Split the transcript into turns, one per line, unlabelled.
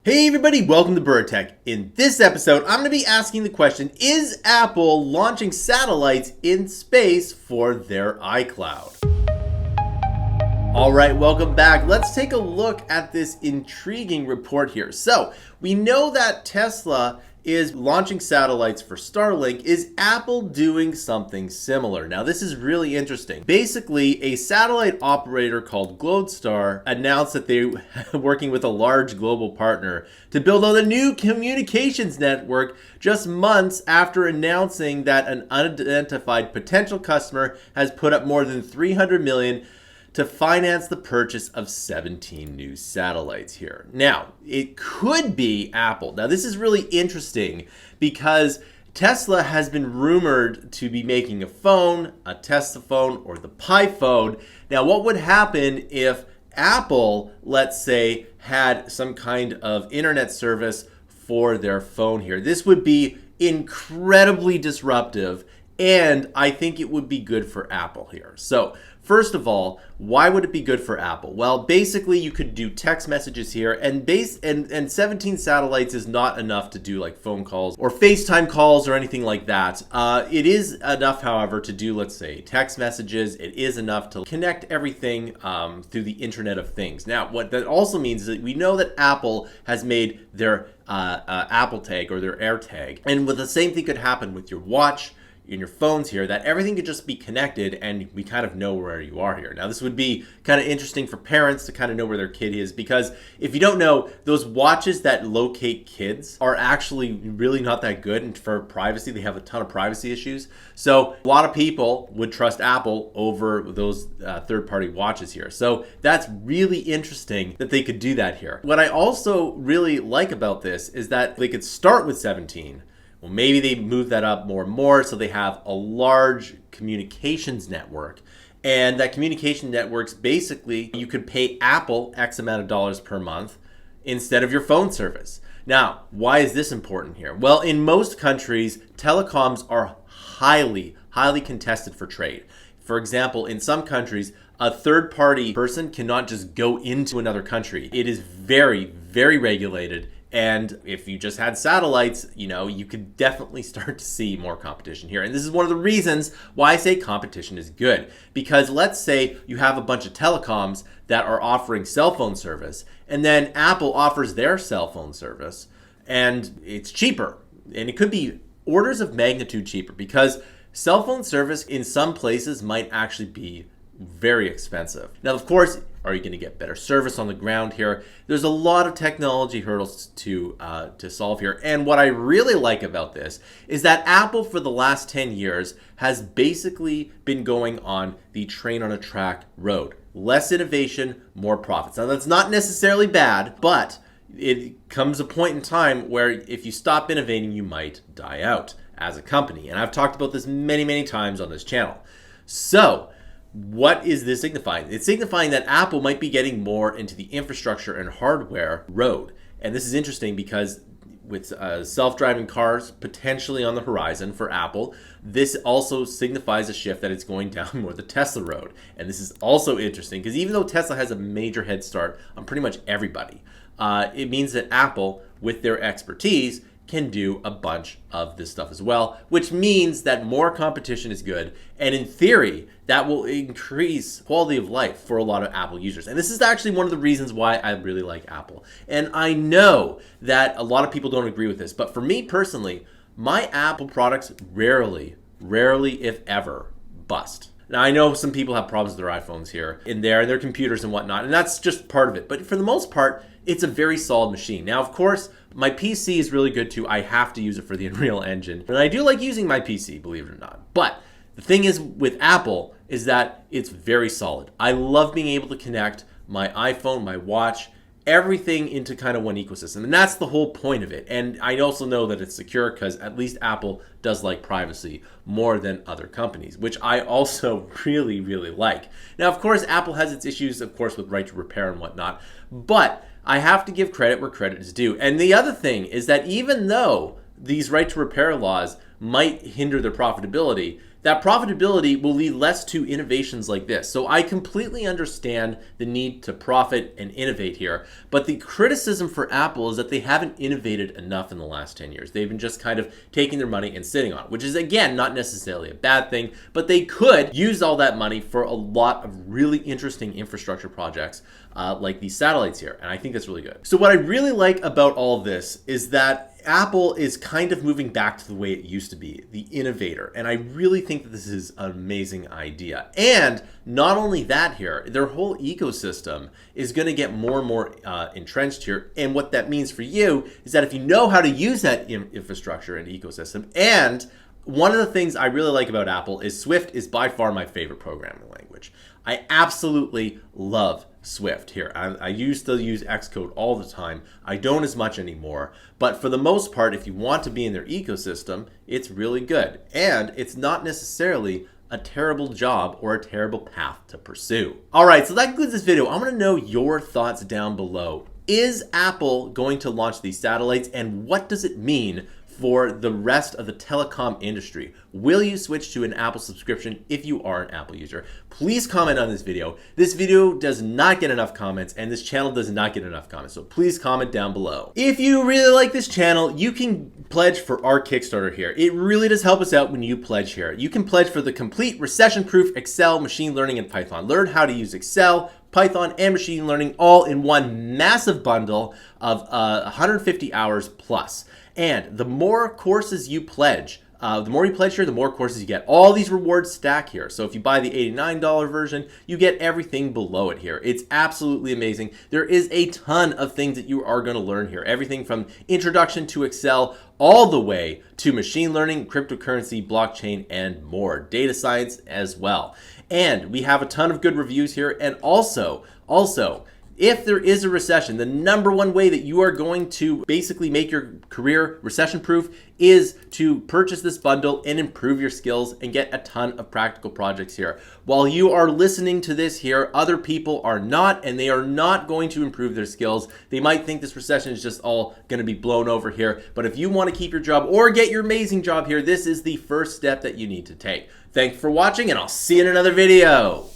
Hey everybody, welcome to Bura. In this episode, I'm going to be asking the question, is Apple launching satellites in space for their iCloud? Alright, welcome back. Let's take a look at this intriguing report here. So, we know that Tesla is launching satellites for Starlink. Is Apple doing something similar? Now, this is really interesting. Basically, a satellite operator called Globestar announced that they were working with a large global partner to build out a new communications network just months after announcing that an unidentified potential customer has put up more than $300 million to finance the purchase of 17 new satellites here. Now, it could be Apple. Now, this is really interesting because Tesla has been rumored to be making a phone, a Tesla phone, or the Pi phone. Now, what would happen if Apple, let's say, had some kind of internet service for their phone here? This would be incredibly disruptive, and I think it would be good for Apple here. So, first of all, why would it be good for Apple? Well, basically you could do text messages here, and 17 satellites is not enough to do like phone calls or FaceTime calls or anything like that. It is enough, however, to do, let's say, text messages. It is enough to connect everything through the Internet of Things. Now, what that also means is that we know that Apple has made their Apple Tag or their AirTag, and the same thing could happen with your watch, in your phones here, that everything could just be connected and we kind of know where you are here. Now, this would be kind of interesting for parents to kind of know where their kid is, because if you don't know, those watches that locate kids are actually really not that good, and for privacy, they have a ton of privacy issues. So a lot of people would trust Apple over those third-party watches here. So that's really interesting that they could do that here. What I also really like about this is that they could start with 17. Well, maybe they move that up more and more so they have a large communications network. And that communication network's basically, you could pay Apple X amount of dollars per month instead of your phone service. Now, why is this important here? Well, in most countries, telecoms are highly contested for trade. For example, in some countries, a third-party person cannot just go into another country. It is very, very regulated. And if you just had satellites, you could definitely start to see more competition here. And this is one of the reasons why I say competition is good. Because let's say you have a bunch of telecoms that are offering cell phone service, and then Apple offers their cell phone service, and it's cheaper. And it could be orders of magnitude cheaper, because cell phone service in some places might actually be very expensive. Now, of course, are you going to get better service on the ground here? There's a lot of technology hurdles to solve here. And what I really like about this is that Apple, for the last 10 years, has basically been going on the train on a track road. Less innovation, more profits. Now, that's not necessarily bad, but it comes a point in time where if you stop innovating, you might die out as a company. And I've talked about this many times on this channel. So, what is this signifying? It's signifying that Apple might be getting more into the infrastructure and hardware road. And this is interesting because with self-driving cars potentially on the horizon for Apple, this also signifies a shift that it's going down more the Tesla road. And this is also interesting because even though Tesla has a major head start on pretty much everybody, it means that Apple, with their expertise, can do a bunch of this stuff as well, which means that more competition is good. And in theory, that will increase quality of life for a lot of Apple users. And this is actually one of the reasons why I really like Apple. And I know that a lot of people don't agree with this, but for me personally, my Apple products rarely, if ever, bust. Now, I know some people have problems with their iPhones here and there, and their computers and whatnot, and that's just part of it. But for the most part, it's a very solid machine. Now, of course, my PC is really good too. I have to use it for the Unreal Engine. And I do like using my PC, believe it or not. But the thing is with Apple is that it's very solid. I love being able to connect my iPhone, my watch, everything into kind of one ecosystem. And that's the whole point of it. And I also know that it's secure because at least Apple does like privacy more than other companies, which I also really like. Now, of course, Apple has its issues, of course, with right to repair and whatnot. But I have to give credit where credit is due. And the other thing is that even though these right to repair laws might hinder their profitability, that profitability will lead less to innovations like this. So I completely understand the need to profit and innovate here, but the criticism for Apple is that they haven't innovated enough in the last 10 years. They've been just kind of taking their money and sitting on it, which is, again, not necessarily a bad thing, but they could use all that money for a lot of really interesting infrastructure projects like these satellites here, and I think that's really good. So what I really like about all of this is that Apple is kind of moving back to the way it used to be, the innovator. And I really think that this is an amazing idea. And not only that here, their whole ecosystem is going to get more and more entrenched here. And what that means for you is that if you know how to use that infrastructure and ecosystem, and one of the things I really like about Apple is Swift is by far my favorite programming language. I absolutely love Swift here. I used to use Xcode all the time. I don't as much anymore. But for the most part, if you want to be in their ecosystem, it's really good. And it's not necessarily a terrible job or a terrible path to pursue. All right, so that concludes this video. I want to know your thoughts down below. Is Apple going to launch these satellites, and what does it mean for the rest of the telecom industry? Will you switch to an Apple subscription if you are an Apple user? Please comment on this video. This video does not get enough comments, and this channel does not get enough comments, so please comment down below. If you really like this channel, you can pledge for our Kickstarter here. It really does help us out when you pledge here. You can pledge for the complete recession-proof Excel, machine learning, and Python. Learn how to use Excel, Python, and machine learning all in one massive bundle of 150 hours plus. And the more courses you pledge, the more you pledge here, the more courses you get. All these rewards stack here. So if you buy the $89 version, you get everything below it here. It's absolutely amazing. There is a ton of things that you are going to learn here. Everything from introduction to Excel all the way to machine learning, cryptocurrency, blockchain, and more. Data science as well. And we have a ton of good reviews here. And also, if there is a recession, the number one way that you are going to basically make your career recession-proof is to purchase this bundle and improve your skills and get a ton of practical projects here. While you are listening to this here, other people are not, and they are not going to improve their skills. They might think this recession is just all going to be blown over here, but if you want to keep your job or get your amazing job here, this is the first step that you need to take. Thanks for watching, and I'll see you in another video.